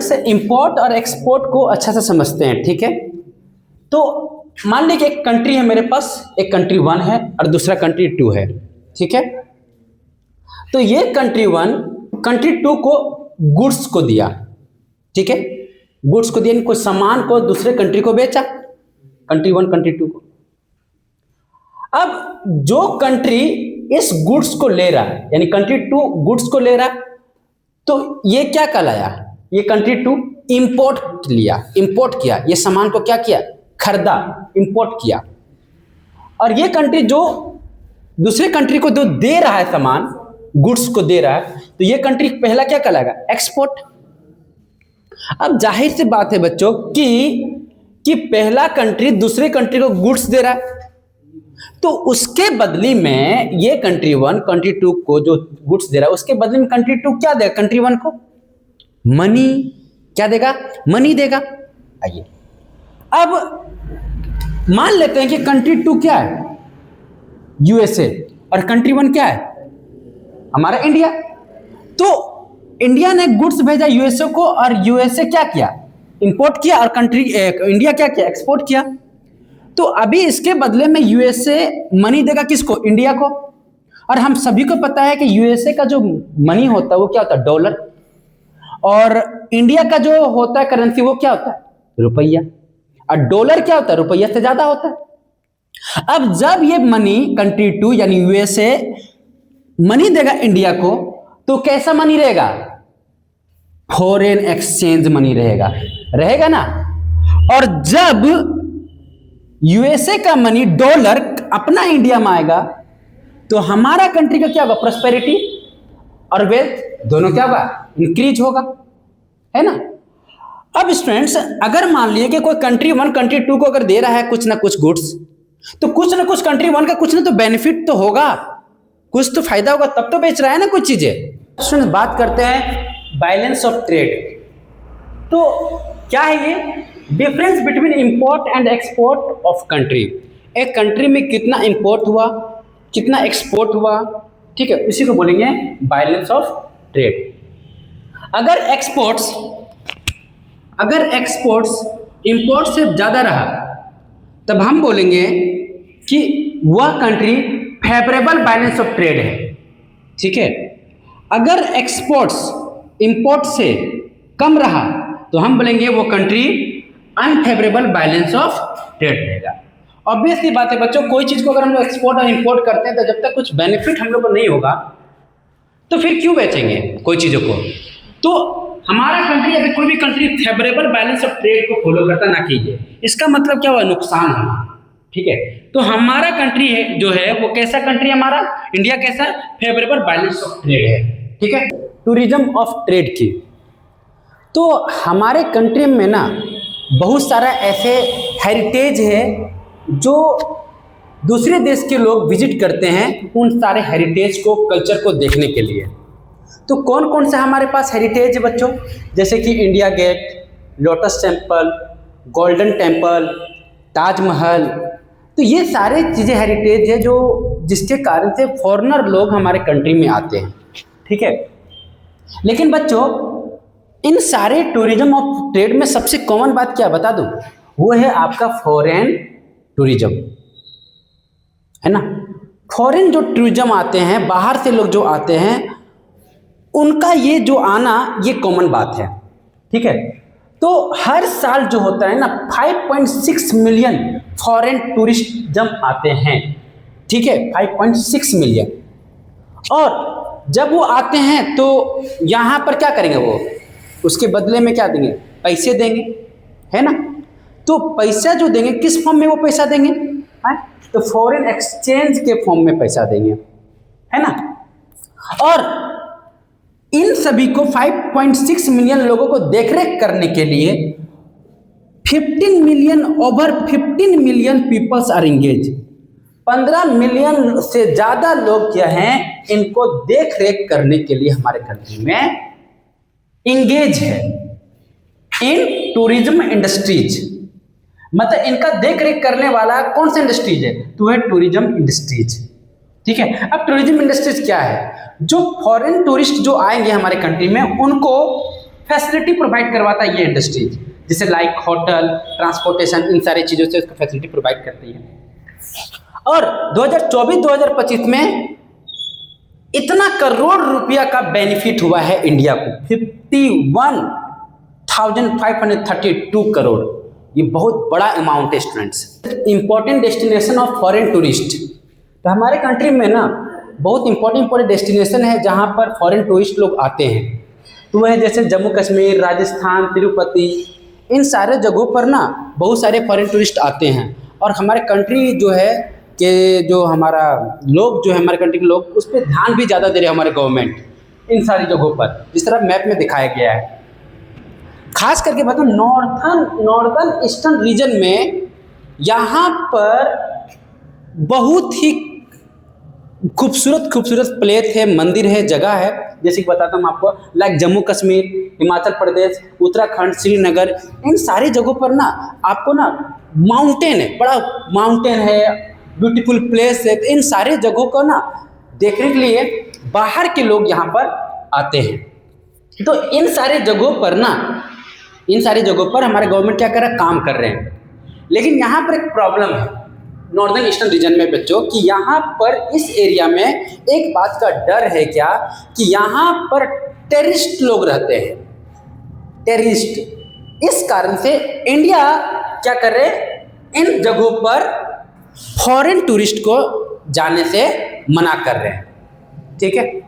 Students import और export को अच्छा से समझते हैं, ठीक है। तो मान लीजिए एक कंट्री है मेरे पास, एक कंट्री 1 है और दूसरा कंट्री 2 है, ठीक है। तो ये कंट्री 1 कंट्री 2 को गुड्स को दिया, ठीक है, गुड्स को दिया, कोई सामान को दूसरे कंट्री को बेचा, कंट्री 1 कंट्री 2 को। अब जो कंट्री इस गुड्स को ले रहा है, यानी कंट्री 2 गुड्स को ले रहा है, तो ये क्या कहलाया, ये कंट्री 2 इंपोर्ट लिया, इंपोर्ट किया, ये सामान को क्या किया, खरीदा, इंपोर्ट किया। और ये कंट्री जो दूसरे कंट्री को जो दे रहा है सामान, गुड्स को दे रहा है, तो ये कंट्री पहला क्या कहलाएगा, एक्सपोर्ट। अब जाहिर सी बात है बच्चों कि पहला कंट्री दूसरे कंट्री को गुड्स दे रहा है, तो उसके बदले में ये कंट्री 1 कंट्री 2 को जो गुड्स दे रहा है, उसके बदले में कंट्री 2 क्या देगा, कंट्री 1 को मनी, क्या देगा, मनी देगा। आइए अब मान लेते हैं कि कंट्री 2 क्या है, यूएसए, और कंट्री 1 क्या है, हमारा इंडिया। तो इंडिया ने गुड्स भेजा यूएसए को, और यूएसए क्या किया, इंपोर्ट किया, और इंडिया क्या किया, एक्सपोर्ट किया। तो अभी इसके बदले में यूएसए मनी देगा किसको, इंडिया को। और हम सभी को पता है कि यूएसए का जो मनी होता है वो क्या होता है, डॉलर, और इंडिया का जो होता है करेंसी वो क्या होता है, रुपया। और डॉलर क्या होता है, रुपया से ज्यादा होता है। अब जब ये मनी कंट्री 2 यानी यूएसए मनी देगा इंडिया को, तो कैसा मनी रहेगा, फॉरेन एक्सचेंज मनी रहेगा, रहेगा ना। और जब यूएसए का मनी डॉलर अपना इंडिया में आएगा, तो हमारा कंट्री का क्या होगा, प्रॉस्पेरिटी और वेल्थ दोनों क्या होगा, इंक्रीज होगा, है ना। अब स्टूडेंट्स अगर मान लिए कि कोई कंट्री 1 कंट्री 2 को अगर दे रहा है कुछ ना कुछ गुड्स, तो कुछ ना कुछ कंट्री 1 का कुछ ना तो बेनिफिट तो होगा, कुछ तो फायदा होगा, तब तो बेच रहा है ना कुछ चीजें। स्टूडेंट्स बात करते हैं बैलेंस ऑफ ट्रेड। तो क्या है ये, difference between import and export of country. एक कंट्री में कितना इंपोर्ट हुआ, कितना एक्सपोर्ट हुआ, ठीक है, उसी को बोलेंगे बैलेंस ऑफ ट्रेड। अगर एक्सपोर्ट्स इंपोर्ट से ज्यादा रहा, तब हम बोलेंगे कि वह country favourable balance of trade है, ठीक है। अगर एक्सपोर्ट्स इंपोर्ट से कम रहा, तो हम बोलेंगे वो country unfavourable balance of trade रहेगा। ऑब्वियसली बात है बच्चों, कोई चीज को अगर हम लोग एक्सपोर्ट और इंपोर्ट करते हैं, तो जब तक कुछ बेनिफिट हम लोग को नहीं होगा, तो फिर क्यों बेचेंगे कोई चीजों को। तो हमारा कंट्री, अगर कोई भी country favourable balance of trade को फॉलो करता ना कीजिए, इसका मतलब क्या हुआ, नुकसान होना, ठीक है। तो हमारा कंट्री है जो है वो कैसा कंट्री, हमारा इंडिया कैसा, फेवरेबल बैलेंस ऑफ ट्रेड है, ठीक है। टूरिज्म ऑफ ट्रेड की, तो हमारे कंट्री में ना बहुत सारा ऐसे हेरिटेज है जो दूसरे देश के लोग विजिट करते हैं, उन सारे हेरिटेज को, कल्चर को देखने के लिए। तो कौन कौन से हमारे पास हेरिटेज है बच्चों, जैसे कि India gate, lotus temple, golden temple, Taj Mahal. तो ये सारे चीज़ें हेरिटेज है जो जिसके कारण से फॉरेनर लोग हमारे कंट्री में आते हैं, ठीक है। लेकिन बच्चों इन सारे टूरिज्म ऑफ ट्रेड में सबसे कॉमन बात क्या बता दूं, वो है आपका फॉरेन टूरिज्म, है ना। फॉरेन जो टूरिज्म आते हैं, बाहर से लोग जो आते हैं, उनका ये जो आना ये कॉमन बात है, ठीक है। तो हर साल जो होता है ना 5.6 मिलियन फॉरेन टूरिस्ट जब आते हैं, ठीक है, 5.6 मिलियन। और जब वो आते हैं तो यहाँ पर क्या करेंगे, वो उसके बदले में क्या देंगे, पैसे देंगे, है ना। तो पैसा जो देंगे किस फॉर्म में वो पैसा देंगे, है तो फॉरेन एक्सचेंज के फॉर्म में पैसा देंगे, है ना। और इन सभी को 5.6 मिलियन लोगों को देखरेख करने के लिए 15 million peoples are engage. 15 million से ज्यादा लोग क्या हैं, इनको देखरेख करने के लिए हमारे कंट्री में इंगेज है इन टूरिज्म इंडस्ट्रीज। मतलब इनका देख रेख करने वाला कौन सा इंडस्ट्रीज है, तो है टूरिज्म इंडस्ट्रीज, ठीक है। अब टूरिज्म इंडस्ट्रीज क्या है, जो फॉरेन टूरिस्ट जो आएंगे हमारे कंट्री में, उनको फैसिलिटी प्रोवाइड करवाता है ये इंडस्ट्री, जैसे लाइक होटल, ट्रांसपोर्टेशन, इन सारी चीज़ों से उसको फैसिलिटी प्रोवाइड करती है। और 2024-2025 में इतना करोड़ रुपया का बेनिफिट हुआ है इंडिया को, 51,532 करोड़। ये बहुत बड़ा अमाउंट है students. Important destination of foreign tourist, तो हमारे कंट्री में ना बहुत इंपॉर्टेंट डेस्टिनेशन है जहाँ पर फॉरेन टूरिस्ट लोग आते हैं। तो वह जैसे जम्मू कश्मीर, राजस्थान, तिरुपति, इन सारे जगहों पर ना बहुत सारे फॉरेन टूरिस्ट आते हैं। और हमारे कंट्री जो है कि जो हमारा लोग जो है, हमारे कंट्री के लोग उस पर ध्यान भी ज़्यादा दे रहे हैं हमारे गवर्नमेंट, इन सारी जगहों पर, जिस तरह मैप में दिखाया गया है। खास करके बताओ नॉर्दर्न ईस्टर्न रीजन में यहाँ पर बहुत ही खूबसूरत प्लेस है, मंदिर है, जगह है। जैसे कि बताता हूँ आपको, लाइक जम्मू कश्मीर, हिमाचल प्रदेश, उत्तराखंड, श्रीनगर, इन सारी जगहों पर ना आपको ना माउंटेन है, बड़ा माउंटेन है, ब्यूटीफुल प्लेस है। तो इन सारे जगहों को ना देखने के लिए बाहर के लोग यहाँ पर आते हैं। तो इन सारे जगहों पर हमारे गवर्नमेंट क्या कर रहा है, काम कर रहे हैं। लेकिन यहाँ पर एक प्रॉब्लम है नॉर्दर्न ईस्टर्न रीजन में बच्चों, कि यहाँ पर इस एरिया में एक बात का डर है क्या, कि यहाँ पर टेररिस्ट लोग रहते हैं, टेररिस्ट। इस कारण से इंडिया क्या कर रहे हैं, इन जगहों पर फॉरेन टूरिस्ट को जाने से मना कर रहे हैं। ठीक है।